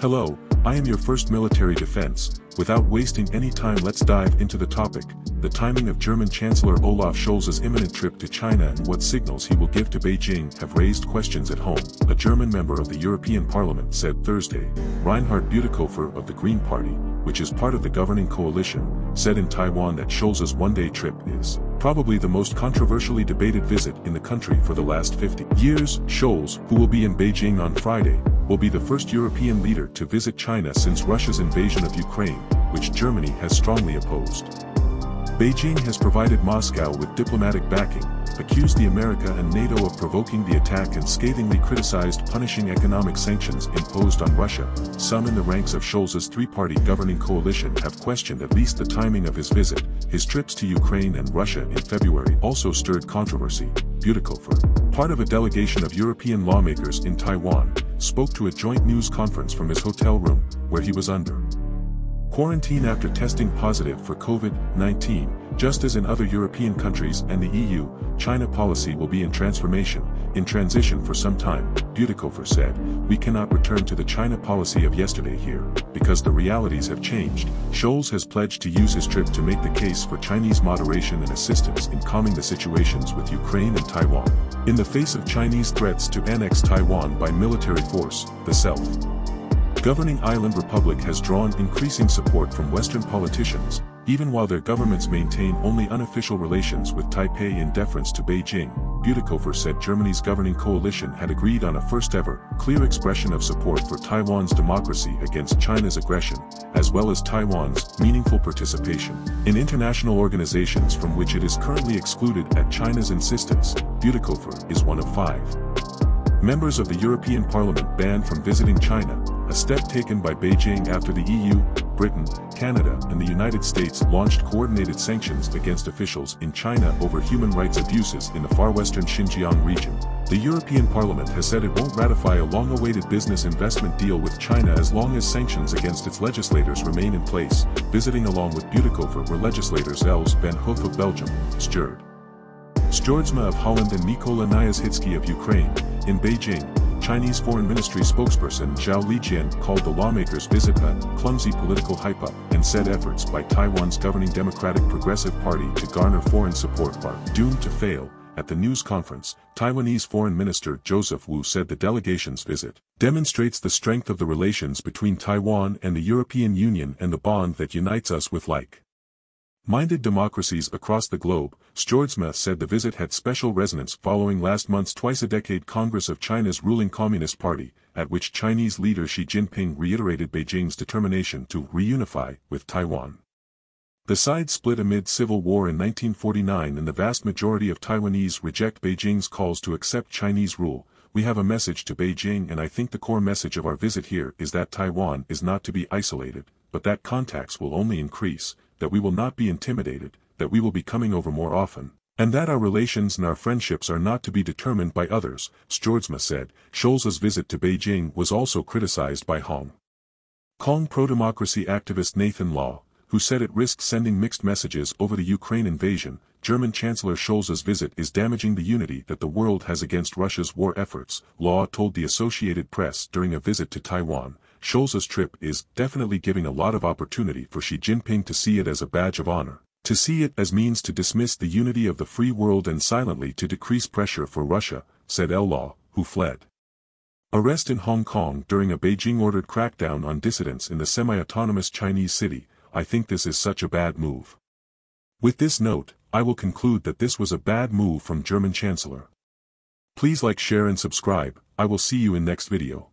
Hello, I am your first military defense. Without wasting any time, let's dive into the topic. The timing of German Chancellor Olaf Scholz's imminent trip to China and what signals he will give to Beijing have raised questions at home, a German member of the European Parliament said Thursday. Reinhard Bütikofer of the Green Party, which is part of the governing coalition, said in Taiwan that Scholz's one-day trip is probably the most controversially debated visit in the country for the last 50 years. Scholz, who will be in Beijing on Friday, will be the first European leader to visit China since Russia's invasion of Ukraine, which Germany has strongly opposed. Beijing has provided Moscow with diplomatic backing, accused the America and NATO of provoking the attack and scathingly criticized punishing economic sanctions imposed on Russia. Some in the ranks of Scholz's three-party governing coalition have questioned at least the timing of his visit. His trips to Ukraine and Russia in February also stirred controversy. Bütikofer, part of a delegation of European lawmakers in Taiwan, spoke to a joint news conference from his hotel room, where he was under quarantine after testing positive for COVID-19. Just as in other European countries and the EU, China policy will be in transition for some time, Bütikofer said. We cannot return to the China policy of yesterday here, because the realities have changed. Scholz has pledged to use his trip to make the case for Chinese moderation and assistance in calming the situations with Ukraine and Taiwan. In the face of Chinese threats to annex Taiwan by military force, the self-governing island republic has drawn increasing support from Western politicians, even while their governments maintain only unofficial relations with Taipei in deference to Beijing. Bütikofer said Germany's governing coalition had agreed on a first-ever, clear expression of support for Taiwan's democracy against China's aggression, as well as Taiwan's meaningful participation in international organizations from which it is currently excluded at China's insistence. Bütikofer is one of 5 members of the European Parliament banned from visiting China, a step taken by Beijing after the EU, Britain, Canada, and the United States launched coordinated sanctions against officials in China over human rights abuses in the far western Xinjiang region. The European Parliament has said it won't ratify a long-awaited business investment deal with China as long as sanctions against its legislators remain in place. Visiting along with Bütikofer were legislators Els Ben Hoof of Belgium, Stjord Stjordsma of Holland and Mykola Nyaszhitsky of Ukraine. In Beijing, Chinese Foreign Ministry spokesperson Zhao Lijian called the lawmakers' visit a clumsy political hype-up and said efforts by Taiwan's governing Democratic Progressive Party to garner foreign support are doomed to fail. At the news conference, Taiwanese Foreign Minister Joseph Wu said the delegation's visit demonstrates the strength of the relations between Taiwan and the European Union and the bond that unites us with like-minded democracies across the globe. Stjordsma said the visit had special resonance following last month's twice-a-decade Congress of China's ruling Communist Party, at which Chinese leader Xi Jinping reiterated Beijing's determination to reunify with Taiwan. The sides split amid civil war in 1949 and the vast majority of Taiwanese reject Beijing's calls to accept Chinese rule. We have a message to Beijing, and I think the core message of our visit here is that Taiwan is not to be isolated, but that contacts will only increase, that we will not be intimidated, that we will be coming over more often, and that our relations and our friendships are not to be determined by others, Stjordsma said. Scholz's visit to Beijing was also criticized by Hong Kong pro-democracy activist Nathan Law, who said it risked sending mixed messages over the Ukraine invasion. German Chancellor Scholz's visit is damaging the unity that the world has against Russia's war efforts, Law told the Associated Press during a visit to Taiwan. Scholz's trip is definitely giving a lot of opportunity for Xi Jinping to see it as a badge of honor, to see it as means to dismiss the unity of the free world and silently to decrease pressure for Russia, said Law, who fled arrest in Hong Kong during a Beijing-ordered crackdown on dissidents in the semi-autonomous Chinese city. I think this is such a bad move. With this note, I will conclude that this was a bad move from German Chancellor. Please like, share and subscribe. I will see you in next video.